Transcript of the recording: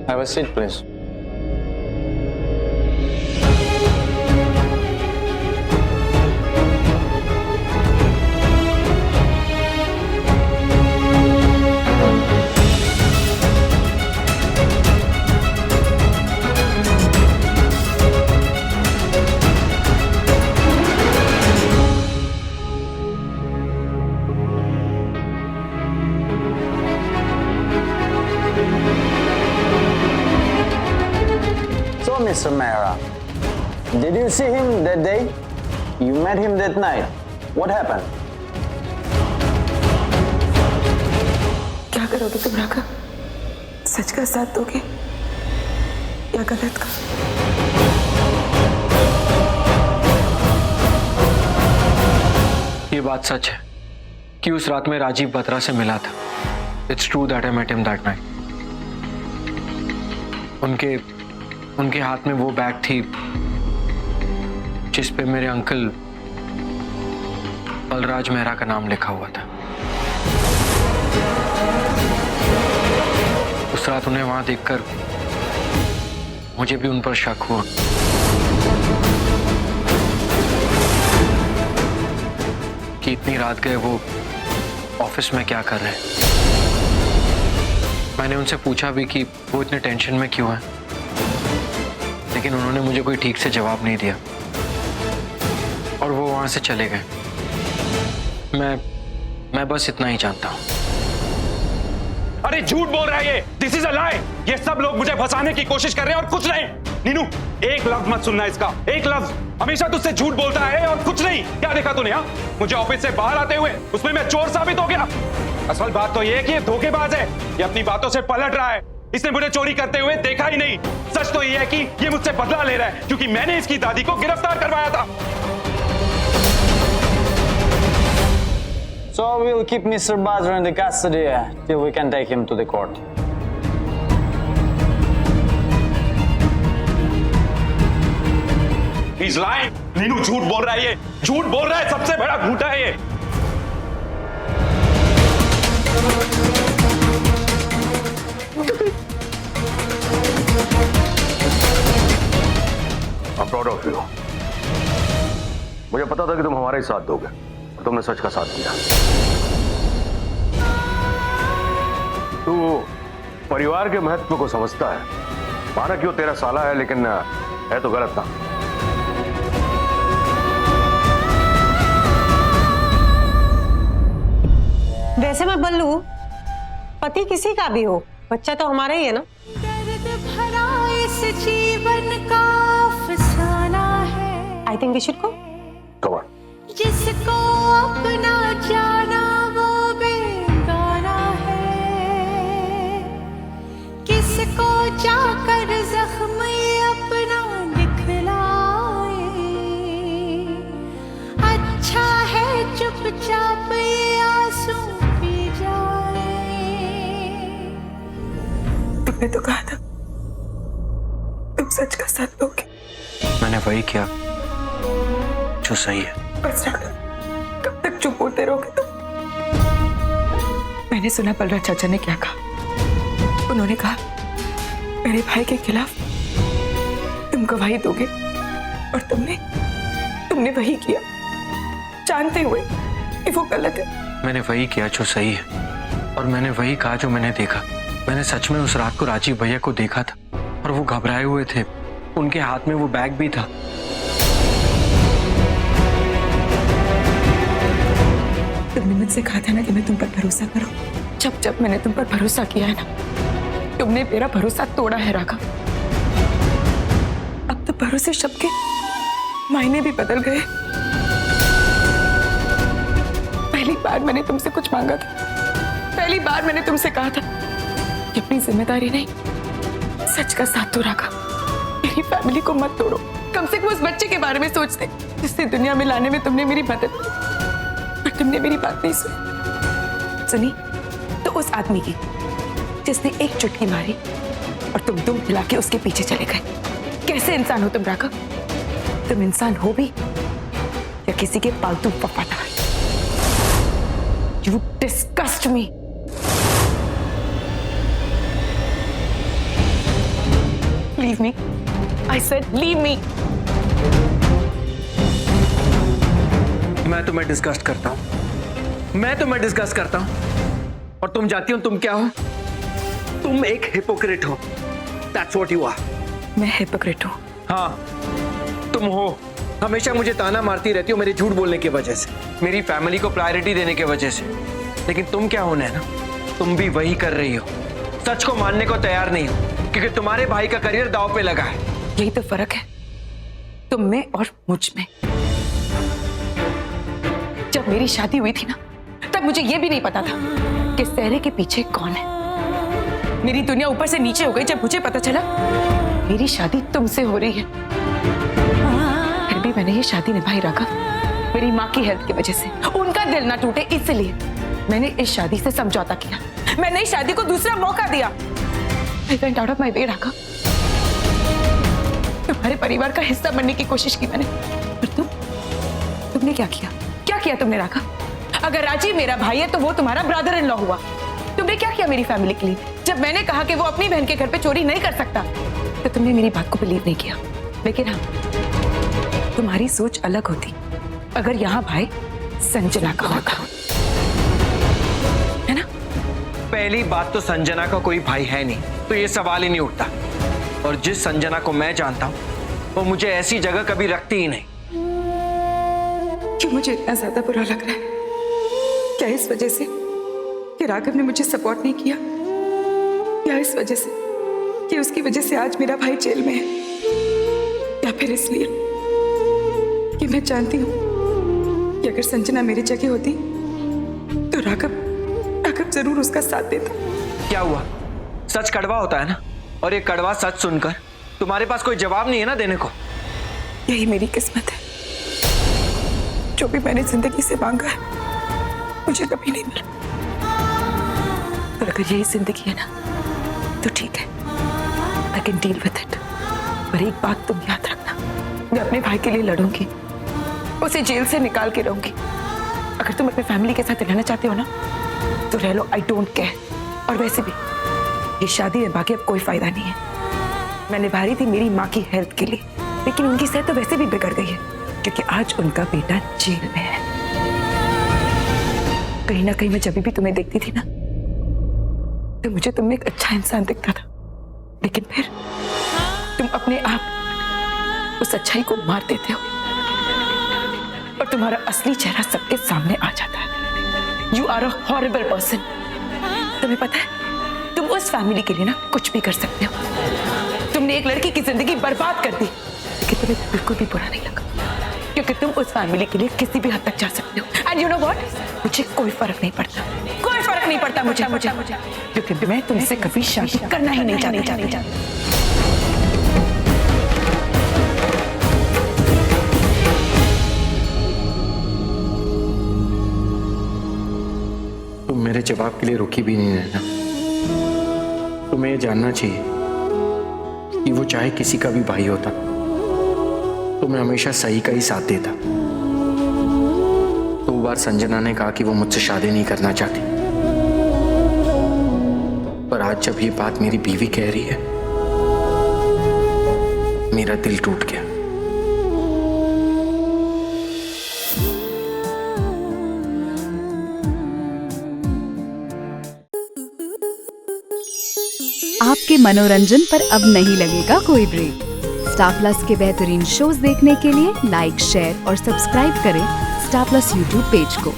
Have a seat, please. So, Mr. Mehra, did you see him that day? You met him that night. What happened? क्या करोगे तुम राघव? सच का साथ दोगे या गलत का? ये बात सच है कि उस रात में राजीव बत्रा से मिला था। It's true that I met him that night. उनके हाथ में वो बैग थी जिस पे मेरे अंकल बलराज मेहरा का नाम लिखा हुआ था। उस रात उन्हें वहां देखकर मुझे भी उन पर शक हुआ कि इतनी रात गए वो ऑफिस में क्या कर रहे हैं। मैंने उनसे पूछा भी कि वो इतने टेंशन में क्यों हैं, लेकिन उन्होंने मुझे कोई ठीक से जवाब नहीं दिया और वो वहां से चले गए। मैं बस इतना ही जानता हूं। अरे झूठ बोल रहा है ये। दिस इज अ लाई। ये सब लोग मुझे फंसाने की कोशिश कर रहे हैं और कुछ नहीं। नीनू, एक लफ्ज मत सुनना इसका, एक लफ्ज। हमेशा तुझसे झूठ बोलता है और कुछ नहीं। क्या देखा तूने? हाँ, मुझे ऑफिस से बाहर आते हुए उसमें मैं चोर साबित हो गया। असल बात तो ये है कि ये धोखेबाज है। ये अपनी बातों से पलट रहा है। इसने मुझे चोरी करते हुए देखा ही नहीं। सच तो ये है कि ये मुझसे बदला ले रहा है क्योंकि मैंने इसकी दादी को गिरफ्तार करवाया था। So we'll keep Mr. Badra in the custody till we can take him to the court. He's lying. Neenu झूठ बोल रहा है ये। झूठ बोल रहा है। सबसे बड़ा झूठा है ये। I'm proud of you. मुझे पता था कि तुम हमारे ही साथ दोगे और तुमने सच का साथ दिया। तू परिवार के महत्व को समझता है। माना क्यों तेरा साला है, लेकिन है तो गलत ना। वैसे मैं बल्लू, पति किसी का भी हो, बच्चा तो हमारा ही है ना। दर्द भरा इस जीवन का अफसाना है। I think we should go. Come on. जिसको अपना जाना वो बेगाना है। किसको जाकर जख्म अपना दिखलाए। अच्छा है चुपचाप ये आंसू पी जाए। तुमने तो कहा था तुम सच का साथ दोगे। मैंने वही किया जो सही है। बस राघव, कब तक चुप होते रहोगे तुम? मैंने सुना बलराज चाचा ने क्या कहा। उन्होंने कहा मेरे भाई के खिलाफ तुम गवाही दोगे और तुमने वही किया, जानते हुए कि वो गलत है। मैंने वही किया जो सही है और मैंने वही कहा जो मैंने देखा। मैंने सच में उस रात को राजीव भैया को देखा था और वो घबराए हुए थे। उनके हाथ में वो बैग भी था। तुमने मुझसे कहा था ना कि मैं तुम पर भरोसा करूं। जब मैंने तुम पर भरोसा किया है ना, तुमने मेरा भरोसा तोड़ा है राघव। अब तो भरोसे शब्द के मायने भी बदल गए। पहली बार मैंने तुमसे कुछ मांगा था। पहली बार मैंने तुमसे कहा था कि अपनी जिम्मेदारी नहीं, सच का साथ दो राघव। मेरी फैमिली को मत तोड़ो। कम से कम उस बच्चे के बारे में सोचते जिससे दुनिया में लाने में तुमने मेरी मदद की, पर तुमने मेरी बात नहीं सुनी तो उस आदमी की जिसने एक चुटकी मारी और तुम दुम हिला के उसके पीछे चले गए। कैसे इंसान हो तुम राघव? तुम इंसान हो भी या किसी के पालतू वफादार? You disgust me. Leave me, I said leave me. मैं तुम्हें डिस्कस करता हूँ, और तुम जानती हो तुम क्या हो? तुम एक हिपोक्रेट हो। That's what you are। मैं हिपोक्रेट हूँ? हाँ, तुम हो। हमेशा मुझे ताना मारती रहती हो मेरे झूठ बोलने की वजह से, मेरी फैमिली को प्रायोरिटी देने की वजह से। लेकिन तुम क्या हो नैना, तुम भी वही कर रही हो। सच को मानने को तैयार नहीं हो, क्योंकि तुम्हारे भाई का करियर दांव पे लगा है। यही तो फर्क है तुम में और मुझ में। जब मेरी शादी हुई थी ना, तब मुझे यह भी नहीं पता था कि सहरे के पीछे कौन है। मेरी दुनिया ऊपर से नीचे हो गई जब मुझे पता चला मेरी शादी तुमसे हो रही है। फिर भी मैंने ये शादी निभाई रखा, मेरी माँ की हेल्थ की वजह से। उनका दिल ना टूटे इसलिए मैंने इस शादी से समझौता किया। मैंने इस शादी को दूसरा मौका दिया। I went out of my way, Raghav. तुम्हारे परिवार का हिस्सा बनने की कोशिश की मैंने, पर तुमने क्या किया? क्या किया तुमने राघव? अगर राजीव मेरा भाई है तो वो तुम्हारा ब्रदर इन लॉ हुआ। तुमने क्या किया मेरी फैमिली के लिए? जब मैंने कहा कि वो अपनी बहन के घर पे चोरी नहीं कर सकता, तो तुमने मेरी बात को बिलीव नहीं किया। लेकिन हाँ, तुम्हारी सोच अलग होती अगर यहाँ भाई संजना का होता, है ना? पहली बात तो संजना का कोई भाई है नहीं, तो ये सवाल ही नहीं उठता। और जिस संजना को मैं जानता हूँ वो मुझे ऐसी जगह कभी रखती ही नहीं। क्यों मुझे इतना ज्यादा बुरा लग रहा है? क्या इस वजह से कि राघव ने मुझे सपोर्ट नहीं किया, या इस वजह से कि उसकी वजह से आज मेरा भाई जेल में है, या फिर इसलिए कि मैं जानती हूँ कि अगर संजना मेरी जगह होती तो राघव जरूर उसका साथ देता। क्या हुआ? सच कड़वा होता है ना, और ये कड़वा सच सुनकर तुम्हारे पास कोई जवाब नहीं है ना देने को। यही मेरी किस्मत है। जो भी मैंने जिंदगी से मांगा है मुझे कभी नहीं मिला। और अगर यही जिंदगी है ना तो ठीक है, I can deal with it. पर एक बात तुम याद रखना, मैं अपने भाई के लिए लड़ूंगी, उसे जेल से निकाल के रहूंगी। अगर तुम अपने फैमिली के साथ रहना चाहते हो ना तो रह लो, आई डोंट केयर। और वैसे भी ये शादी निभा के अब कोई फायदा नहीं है। मैं निभा रही थी मेरी माँ की हेल्थ के लिए, लेकिन उनकी सेहत तो वैसे भी बिगड़ गई है क्योंकि आज उनका बेटा जेल में है। कहीं ना कहीं मैं जब भी तुम्हें देखती थी ना तो मुझे तुम में एक अच्छा इंसान दिखता था, लेकिन फिर तुम अपने आप उस अच्छाई को मार देते हो और तुम्हारा असली चेहरा सबके सामने आ जाता है। You are a horrible person. तुम्हें पता है तुम उस फैमिली के लिए ना कुछ भी कर सकते हो। तुमने एक लड़की की जिंदगी बर्बाद कर दी, लेकिन तुम्हें बिल्कुल भी बुरा नहीं लगा क्योंकि तुम उस फैमिली के लिए किसी भी हद तक जा सकते हो। एंड यू नो व्हाट, मुझे कोई फर्क नहीं पड़ता, कोई फर्क नहीं पड़ता मुझे क्योंकि मैं तुमसे कभी शादी करना ही नहीं चाहती। तुम मेरे जवाब के लिए रुकी भी नहीं रहना। तुम्हें ये जानना चाहिए कि वो चाहे किसी का भी भाई होता तो मैं हमेशा सही का ही साथ देता। 2 बार संजना ने कहा कि वो मुझसे शादी नहीं करना चाहती, पर आज जब ये बात मेरी बीवी कह रही है मेरा दिल टूट गया। आपके मनोरंजन पर अब नहीं लगेगा कोई ब्रेक। स्टार प्लस के बेहतरीन शोज देखने के लिए लाइक, शेयर और सब्सक्राइब करें स्टार प्लस यूट्यूब पेज को।